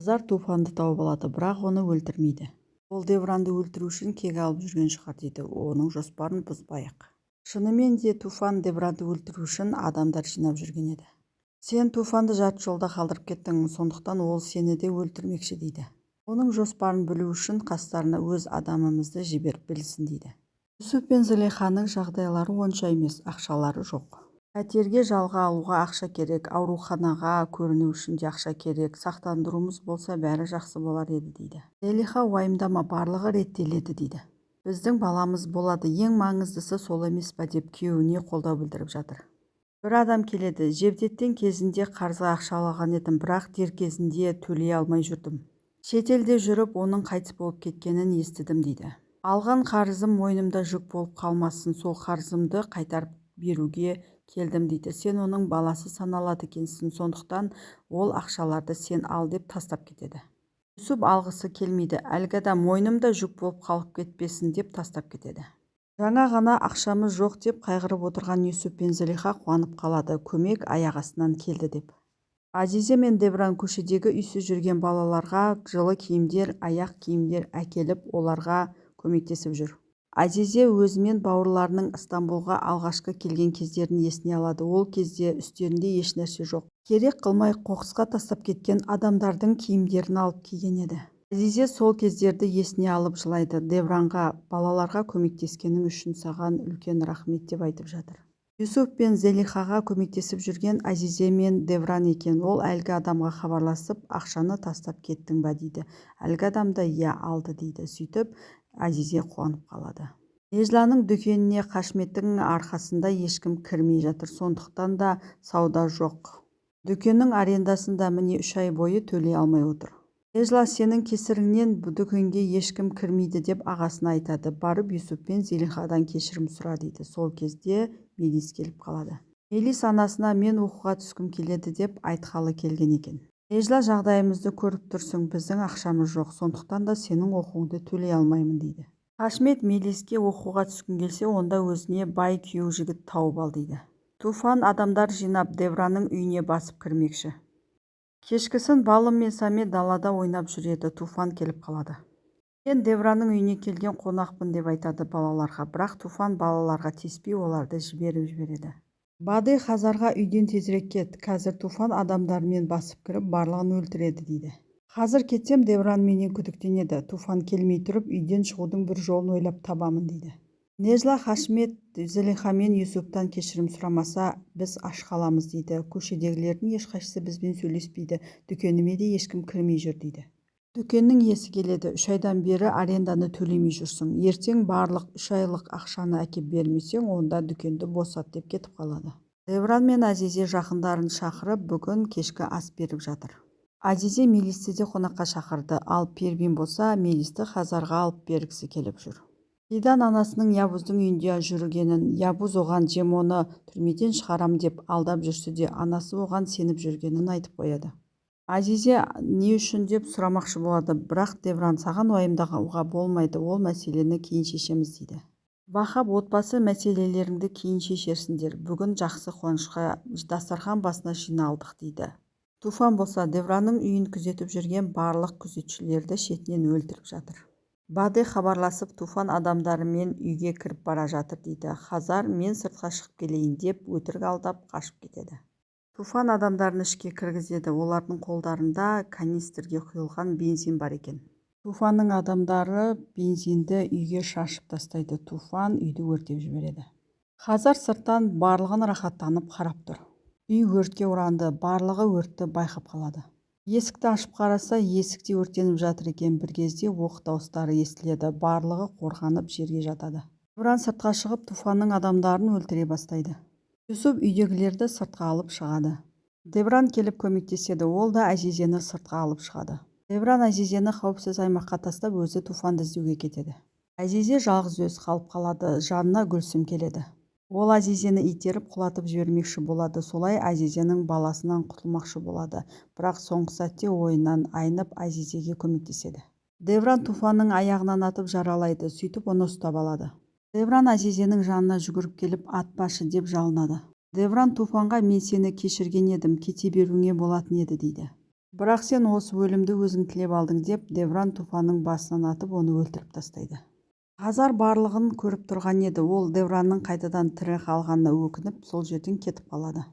Қыздар Туфанды тауып алады, бірақ оны өлтірмейді. Ол Девранды өлтіру үшін кек алып жүрген шығар дейді, оның жоспарын бұзбайық. Шынымен де Туфан Девранды өлтіру үшін адамдар жинап жүрген еді. Сен Туфанды жарты жолда қалдырып кеттің, сондықтан ол сені де өлтірмекші дейді. Оның жоспарын білу үшін қастарына өз адамымызды жіберіп білсін дейді. Юсуп пен Зылиханың жағдайлары онша емес, ақшалары жоқ. Пәтерге жалға алуға ақша керек, ауруханаға көріну үшін де ақша керек, сақтандыруымыз болса бәрі жақсы болар еді дейді. Зылиха уайымдама, барлығы реттеледі дейді. Біздің баламыз болады, ең маңыздысы сол емес па деп күйеуіне қолдау білдіріп жатыр. Бір адам келеді, Жевдеттен кезінде қарызға ақша алған едім, бірақ дер кезінде төлей алмай жүрдім. Шетелде жүріп, оның қайтыс болып кеткенін естідім дейді. Алған қарызым мойнымда жүк болып қалмасын, сол қарызымды қайтарып беруге келдім дейді. Сен оның баласы саналады екенсің, сондықтан ол ақшаларды сен ал деп тастап кетеді. Юсуп алғысы келмейді, әлгі адам мойнымда жүк болып қалып кетпесін деп тастап кетеді. Жаңа ғана ақшамыз жоқ деп қайғырып отырған Юсуп пен Зылиха қуанып қалады, көмек аяқ астынан келді деп. Азизе мен Девран көшедегі үйсіз жүрген балаларға жылы киімдер, аяқ киімдер әкеліп, оларға көмектесіп жүр. Азизе өзімен бауырларының Стамбулға алғашқы келген кездерін есіне алады. Ол кезде үстерінде еш нәрсе жоқ. Керек қылмай қоқысқа тастап кеткен адамдардың киімдерін алып киген еді. Азизе сол кездерді есіне алып жылайды. Девранға, балаларға көмектескенің үшін саған үлкен рахмет деп айтып жатыр. Юсуп пен Зылихаға көмектесіп жүрген Азизе мен Девран екен. Ол әлгі адамға хабарласып, ақшаны тастап кеттің ба дейді. Әлгі адам да иә алды дейді. Сөйтіп Азизе қуанып қалады. Нежланың дүкеніне Қашметтің арқасында ешкім кірмей жатыр, сондықтан да сауда жоқ. Дүкеннің арендасын да міне 3 ай бойы төлей алмай отыр. Нежла, сенің кесіріңнен дүкенге ешкім кірмейді деп ағасына айтады. Барып Юсуп пен Зылихадан кешірім сұра дейді. Сол кезде Мелис келіп қалады. Мелис анасына мен оқуға түскім келеді деп айтқалы келген екен. Нежла, жағдайымызды көріп тұрсың, біздің ақшамыз жоқ, сондықтан да сенің оқуыңды төлей алмаймын дейді. Қашмет Мелиске оқуға түскің келсе, онда өзіне бай күйеу жігіт тауып ал дейді. Туфан адамдар жинап Девранның үйіне басып кірмекші. Кешкісін Балым мен Самет далада ойнап жүреді. Туфан келіп қалады. Мен Девранның үйіне келген қонақпын деп айтады балаларға, бірақ Туфан балаларға тиіспей оларды жіберіп жібереді. Бады Хазарға үйден тезірек кет, қазір Туфан адамдармен басып кіріп барлығын өлтіреді дейді. Қазір кетсем Девран менен күдіктенеді. Туфан келмей тұрып үйден шығудың бір жолын ойлап табамын дейді. Нежла Қашмет Зылиха мен Юсуптан кешірім сұрамаса, біз аш қаламыз дейді. Көшедегілердің ешқайсысы бізбен сөйлеспейді, дүкеніме де ешкім кірмей жүр дейді. Дүкеннің иесі келеді, 3 айдан бері аренданы төлемей жүрсің. Ертең барлық 3 айлық ақшаны әкеп бермесең, онда дүкенді босат деп кетіп қалады. Девран мен Азизе жақындарын шақырып, бүгін кешкі ас беріп жатыр. Азизе Мелисті де қонаққа шақырды, ал Первин болса Мелисті Хазарға алып бергісі келіп жүр. Фидан анасының Ябуздың үйінде жүргенін, Ябуз оған Жемоны түрмеден шығарам деп алдап жүрсе де, анасы оған сеніп жүргенін айтып қояды. Азизе не үшін деп сұрамақшы болады, бірақ Девран саған уайымдауға болмайды, ол мәселені кейін шешеміз дейді. Вахаб, отбасы мәселелеріңді кейін шешерсіңдер, бүгін жақсы қуанышқа дастархан басына жиналдық дейді. Туфан болса Девранның үйін күзетіп жүрген барлық күзетшілерді шетінен өлтіріп жатыр. Бады хабарласып, Туфан адамдарымен үйге кіріп бара жатыр дейді. Хазар, мен сыртқа шығып келейін деп өтірік алдап қашып кетеді. Туфан адамдарын ішке кіргізеді, олардың қолдарында канистрге құйылған бензин бар екен. Туфанның адамдары бензинді үйге шашып тастайды. Туфан үйді өртеп жібереді. Хазар сырттан барлығын рахаттанып қарап тұр. Үй өртке оранды, барлығы өртті байқап қалады. Есікті ашып қараса, есікте өртеніп жатыр екен. Bir кезде оқ дауыстары естіледі, барлығы қорғанып жерге жатады. Девран сыртқа шығып, Туфанның адамдарын өлтіре бастайды. Юсуп үйдегілерді сыртқа алып шығады. Девран келіп көмектеседі, ол да Азизені сыртқа алып шығады. Девран Азизені қауіпсіз аймаққа тастап, өзі Туфанды іздеуге кетеді. Азизе жалғыз өзі қалып қалады, жанына Гүлсім келеді. Ол Азизені итеріп құлатып жібермекші болады, солай Азизенің баласынан құтылмақшы болады, бірақ соңғы сәтте ойынан айнып Азизеге көмектеседі. Девран Туфанның аяғынан атып жаралайды, сөйтіп оны ұстап алады. Девран Азизенің жанына жүгіріп келіп, атпашы деп жалынады. Девран Туфанға мен сені кешірген едім, кете беруіңе болатын еді дейді. бірақ сен осы өлімді өзің тілеп алдың деп девран туфанның басынан атып оны өлтіріп тастайды. Хазар барлығын көріп тұрған еді. Ол девранның қайтадан тірі қалғанына өкініп сол жерден кетіп қалады.